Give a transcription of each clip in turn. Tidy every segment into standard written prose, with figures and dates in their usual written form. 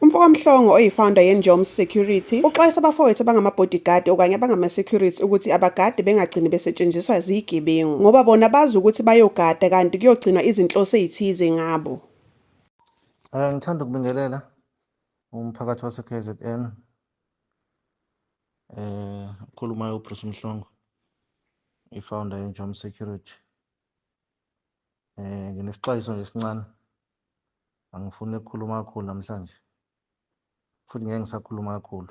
UMfokamhlongo oyifounder yeNjoms Security uxwayisa abafowethu abangama-bodyguard okanye abangama-security ukuthi abagadi bengagcini besetshenziswa zigebengu ngoba bona bazi ukuthi bayogada kanti kuyogcinwa izinhloso ezithize ngabo. Ngithanda ukubingelela umphakathi wase-KZN. Ukhulumayo uBruce Mhlongo, i-founder yeNjoms Security. Nginesixwayiso nje esincane. Angifuni ukukhuluma kakhulu namhlanje. Futhi ngeke ngisakhuluma kakhulu.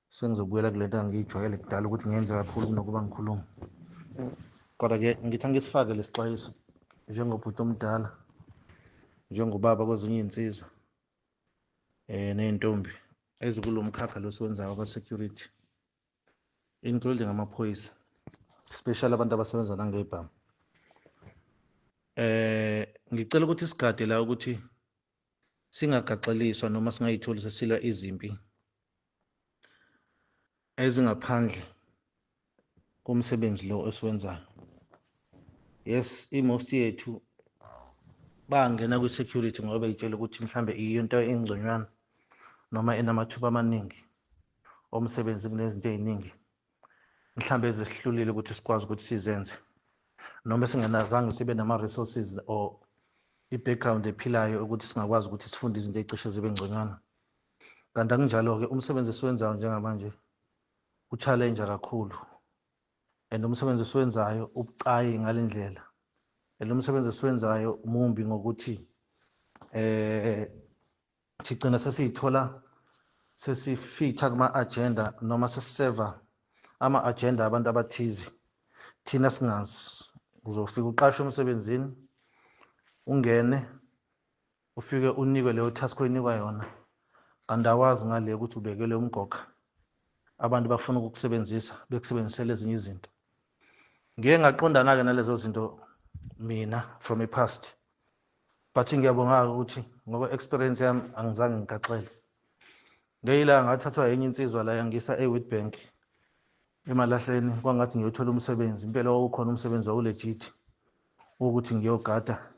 Sengizobuyela kule nto engiyijwayele kudala ukuthi ngiyenze kakhulu kunokuba ngikhuluma. Kodwa-ke ngithi angisifake lesixwayiso njengobhuti omdala, njengobaba kwezinye iy'nsizwa ney'ntombi ezikulo mkhakha lo siwenzayo aba-security, including amaphoyisa, especially abantu abasebenza nangebhamu. Ngicela ukuthi sigade la ukuthi singagaxeliswa noma singayitholi sesilwa izimpi ezingaphandle komsebenzi lo esiwenzayo. Yes, most yethu bangena kwi-security ngoba beyitshela ukuthi mhlambe iyo into engconywana noma enamathuba amaningi omsebenzi kunezinto ey'ningi mhlambe ezisihlulile ukuthi sikwazi ukuthi sizenze noma singenazange sibe nama-resources or i-background ephilayo ukuthi singakwazi ukuthi sifunde izinto ey'cishe zibe ngconywana. Kanti akunjalo-ke umsebenzi esiwenzayo njengamanje u-challenge kakhulu, and umsebenzi esiwenzayo ubucayi ngale ndlela, and umsebenzi esiwenzayo mumbi ngokuthi sigcina sesiyithola sesifitha kuma-agenda noma sesiseva ama-agenda abantu abathize thina singazi. Uzofika uqashwe emsebenzini, ungene ufike unikwe leyo task oyinikwa yona, kanti awazi ngale ukuthi ubekelwe umgoqa. Abantu bafuna ukukusebenzisa bekusebenzisele ezinye izinto. Ngeke ngaqondana-ke nalezo zinto mina from the past, but ngiyabonga ukuthi ngoba experience yami angizange ngikaxele. Ngeyila ngathathwa yenye insizwa la yangisa eWitbank eMalahleni, kwangathi ngiyothola umsebenzi. Impela wawukhona umsebenzi wawulegit ukuthi ngiyogada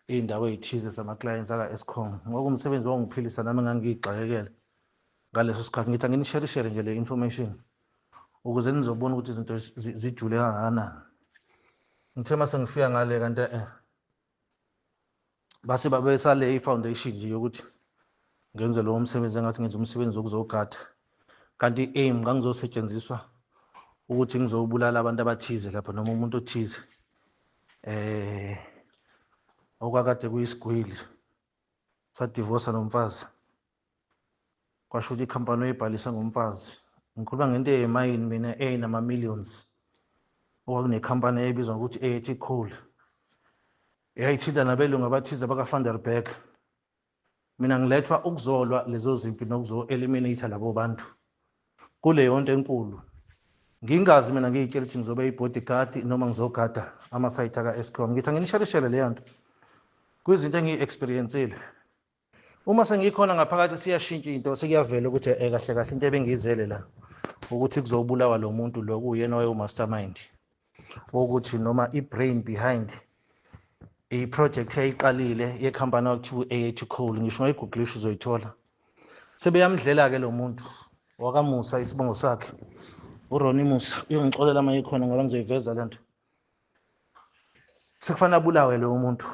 iy'ndawo ey'thize zama-clients aka-Eskom. Ngoba umsebenzi wangiphilisa nami engangiyigxekekele ngaleso sikhathi. Ngithi anginishere nje le information ukuze nizobona ukuthi izinto zijule kangakanani. Ngithe mase ngifika ngale kanti base babesale i-foundation nje yokuthi ngenze lowo msebenzi engathi ngenza umsebenzi wokuzogada, kanti i-aim ngangizosetshenziswa ukuthi ngizobulala abantu abathize lapha noma umuntu othize okwakade kuyisigwili sadivosa nomfazi, kwasho ukuthi ikhampani oyibhalisa ngomfazi. Ngikhuluma ngento eyimayini mina eyinama-millions, okwakunekhampani eyayibizwa ngokuthi AT Coal, eyayithinta nabelungu abathize baka-Vanderberg. Mina ngilethwa ukuzolwa lezo zimpi nokuzo-eliminate labo bantu kuleyo nto enkulu. Ngingazi mina ngiyitshela ukuthi ngizobe i-bodyguard noma ngizogada ama-site aka-Eskom. Ngithi anginisharishele leyo nto kwizinto engiyi-experience-ile. Uma sengikhona ngaphakathi siyashintsha into, sekuyavela ukuthi kahle kahle into ebengiyizele la ukuthi kuzobulawa lo muntu lo kuyena wayewu-mastermind ukuthi noma i-brain behind i-project yayiqalile yekhampani wakuthiwa AT Coal. Ngisho ngayigugulisha uzoyithola. Sebeyamdlela-ke lo muntu wakaMusa, isibongo sakhe uRonnie Musa, uyongixolela ama ikhona ngoba ngizoyiveza le nto. Sekufanele abulawe lo muntu.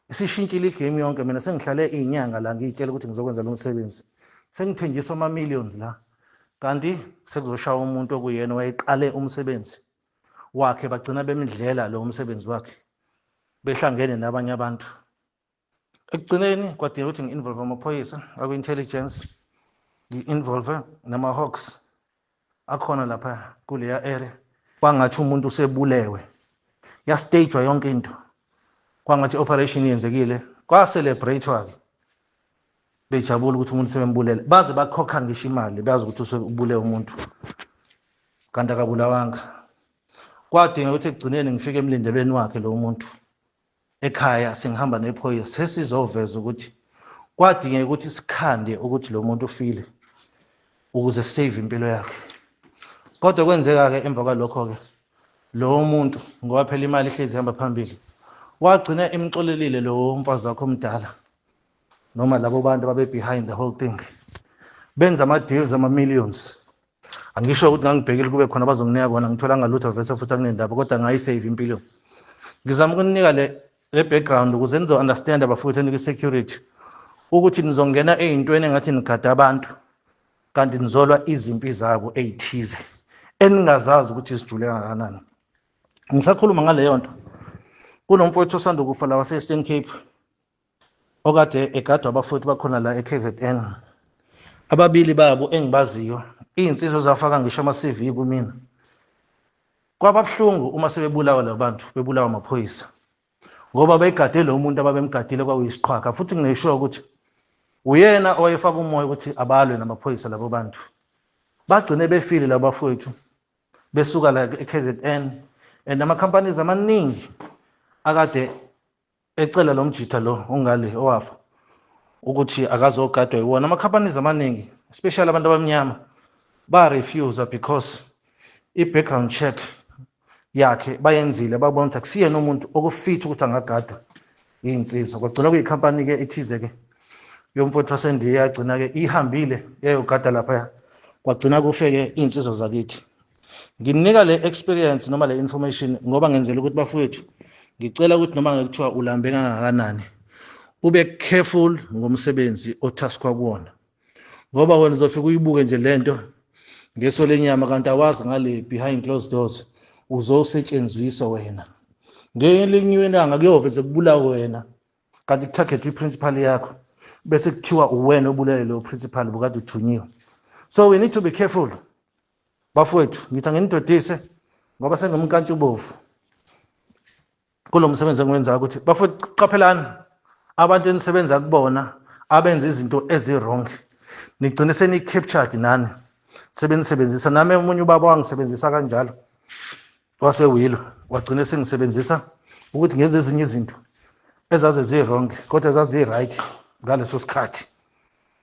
Isishintshile igame yonke. Mina sengihlale iy'nyanga la ngiyitshela ukuthi ngizokwenza lo msebenzi, sengithenjiswa ama-millions la, kanti sekuzoshaya umuntu okuyena wayeqale umsebenzi wakhe, bagcina bemdlela lo umsebenzi wakhe behlangene nabanye abantu. Ekugcineni kwadinga ukuthi ngi-involve amaphoyisa akwi-intelligence, ngi-involve nama-Hawks akhona lapha kuleya area. Kwangathi umuntu usebulewe, yastagwa yonke into, kwangathi operation yenzekile, kwa-celebrate-wa-ke bejabula ukuthi umuntu sebembulele, baze bakhokha ngisho imali bazi ukuthi usebule umuntu kanti akabulawanga. Kwadinga ukuthi ekugcineni ngifike emlindelweni wakhe lo muntu ekhaya, sengihamba nephoyisa sesizoveza ukuthi kwadinga ukuthi sikhande ukuthi lo muntu ufile ukuze save impilo yakhe. Kodwa kwenzeka-ke emva kwalokho-ke lo muntu ngoba phela imali ihlezi ihamba phambili, wagcina emxolelile lo mfazi wakhe omdala noma labo bantu babe behind the whole thing benza ama-deals ama-millions. Angisho ukuthi ngangibhekile kube khona bazonginika kona ngitholanga lutho vese futhi akunendaba kodwa ngayisave impilo. Ngizama ukunika le background ukuze nizo-understand abafowethu enikwi-security ukuthi nizongena ey'ntweni engathi nigada abantu kanti nizolwa izimpi zabo ey'thize eningazazi ukuthi zijule kangakanani. Ngisakhuluma ngaleyo nto kunomfowethu osanda kufa la wase-Eastern Cape okade egadwa abafowethu bakhona la e-KZN. Ababili babo engibaziyo iy'nsizwa zafaka ngisho ama-CV kumina. Kwababuhlungu uma sebebulawa labo bantu bebulawa amaphoyisa ngoba begade lo muntu ababemgadile kwakuyisiqhwaga futhi ngineyisho ukuthi uyena owayefaka umoya ukuthi abalwe namaphoyisa labo bantu. Bagcine befile labo bafowethu besuka la e-KZN and ama-companies amaningi akade ecela lo mjitha lo ongale owafa ukuthi akazogadwa yiwona. Ama-companies amaningi especially abantu abamnyama ba-refuse because i-background check yakhe bayenzile babona ukuthi akusiyena umuntu okufit ukuthi angagadwa iy'nsizwa. Kwagcina kuyikhampani-ke ithize-ke yomfowethu wasendiya yagcina-ke ihambile yayogada laphaya kwagcina kufe-ke iy'nsizwa zakithi. Ngimnika le experience noma le information ngoba ngenzela ukuthi bafowethu ngicela ukuthi noma ngekuthiwa ulambe kangakanani ube careful ngomsebenzi othaskwa kuwona ngoba wena uzofika uyibuke nje lento ngeso lenyama kanti awazi ngale behind closed doors uzosetshenziswa wena ngelinye ilanga kuyoveze kubulawa wena kanti kutarget i-principal yakho bese kuthiwa uwena obulele lo principal bukade uthunyiwe. So we need to be careful bafowethu. Ngithi nginidodise ngoba sengumkantshubovu kulo msebenzi engiwenzayo ukuthi bafowethu qaphelani abantu enisebenza kubona abenza izinto ezi-wrong nigcine seni-captured nani sebenisebenzisa. Nami omunye ubaba wangisebenzisa kanjalo wasewilo wagcine sengisebenzisa ukuthi ngenze ezinye izinto ezaze zi-wrong kodwa ezazi-right ngaleso sikhathi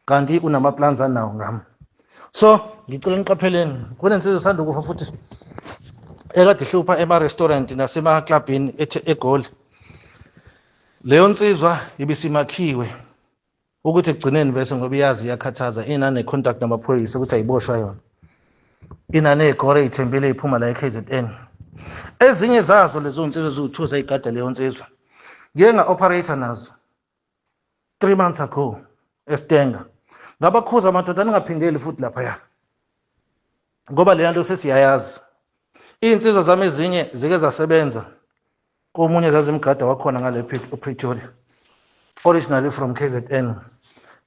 kanti unama-plans anawo ngami. So ngicela niqapheleni kunensizwa esanda kufa futhi ekade hlupha ema-restaurant nasema-clubini eGoli. Leyo nsizwa ibisimakhiwe ukuthi ekugcineni bese ngoba iyazi iyakhathaza inane-contact namaphoyisa ukuthi ayiboshwa yona inaney'kore ey'thembele ey'phuma la e-KZN. Ezinye zazo lezo nsizwa eziwu-2 zayigada leyo nsizwa ngike nga-operator nazo 3 months ago eStenga. Ngabakhuza amadoda ningaphindeli futhi laphaya ngoba leya nto sesiyayazi. Iy'nsizwa zami ezinye zike zasebenza komunye zazimgada wakhona ngale Pretoria originally from KZN.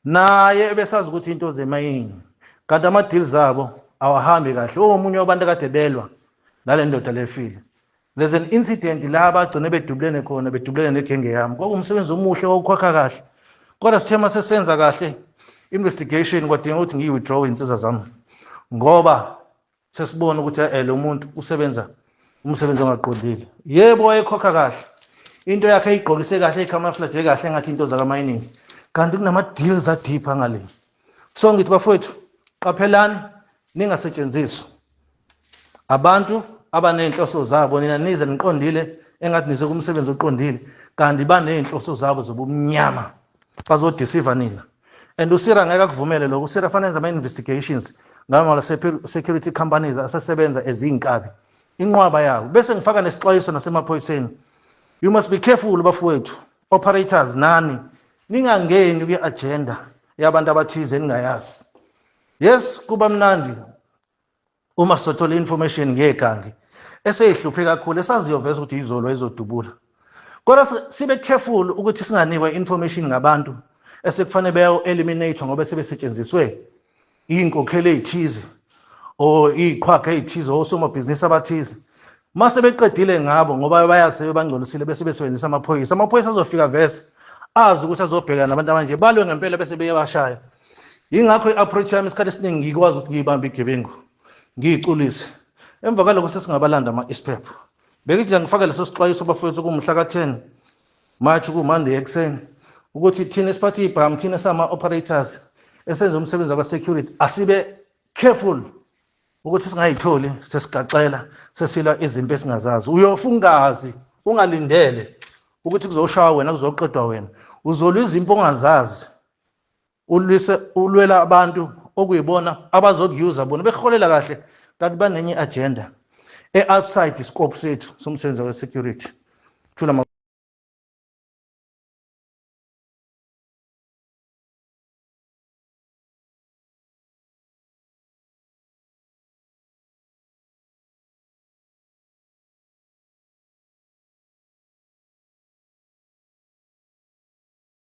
Naye ebesazi ukuthi into zemayini kanti ama-deals abo awahambi kahle. Omunye wabantu akade belwa nale ndoda lefile. There's an incident la bagcine bedubulene khona bedubulene negenge yami. Kwakuwumsebenzi omuhle wokukhokha kahle kodwa sithema sesenza kahle investigation kwadinga ukuthi ngiyi-withdraw iy'nsizwa zami ngoba sesibona ukuthi lo muntu usebenza umsebenzi ongaqondile. Yebo wayekhokha kahle into yakhe ayigqokise kahle i-camouflage kahle engathi into zakamining kanti kunama-deals adipha ngale. So ngithi bafowethu qaphelani ningasetshenziswa abantu abaney'nhloso zabo. Nina nize niqondile engathi nize kumsebenzi oqondile kanti baney'nhloso zabo zobumnyama bazodisiva nina. And uSira ngeke akuvumele lokho. uSira fanele enze ama-investigations ngama security companies asesebenza eziy'nkabi inqwaba yawo bese ngifaka nesixwayiso nasemaphoyiseni. You must be careful bafowethu operators nani ningangeni kwi-agenda yabantu abathize ningayazi. Yes kuba mnandi uma sothola information ngegangi eseyihluphe kakhulu esaziyoveza ukuthi izolo ezodubula kodwa sibe careful ukuthi singanikwa information ngabantu esekufanele beyo-eliminate ngoba sebesetshenziswe iy'nkokhelo ey'thize or iy'qhwaga ey'thize osomabhizinisi abathize. Mase beqedile ngabo ngoba bayazi sebebangcolisile bese besebenzisa amaphoyisa. Amaphoyisa azofika vese azi ukuthi azobhekana nabantu abanje balwe ngempela bese beyabashaya. Yingakho i-approach yami isikhathi esiningi ngikwazi ukuthi ngiyibambe igebengu ngiyiculise. Emva kalokho sesingabalanda ama-SPEP. Bekithi nje ngifake leso sixwayiso bafowethu kumhla ka-10 March ku-Monday ekuseni ukuthi thina esiphathe ibhamu thina sama-operators esenza umsebenzi waka-security asibe careful ukuthi singayitholi sesigaxela sesilwa izimpi esingazazi. Uyofa ungazi ungalindele ukuthi kuzoshawa wena kuzoqedwa wena uzolwa izimpi ongazazi ulwela abantu okuyibona abazokuyuza bona beholela kahle kanti banenye agenda outside scope sethu somsebenzi we security. Thula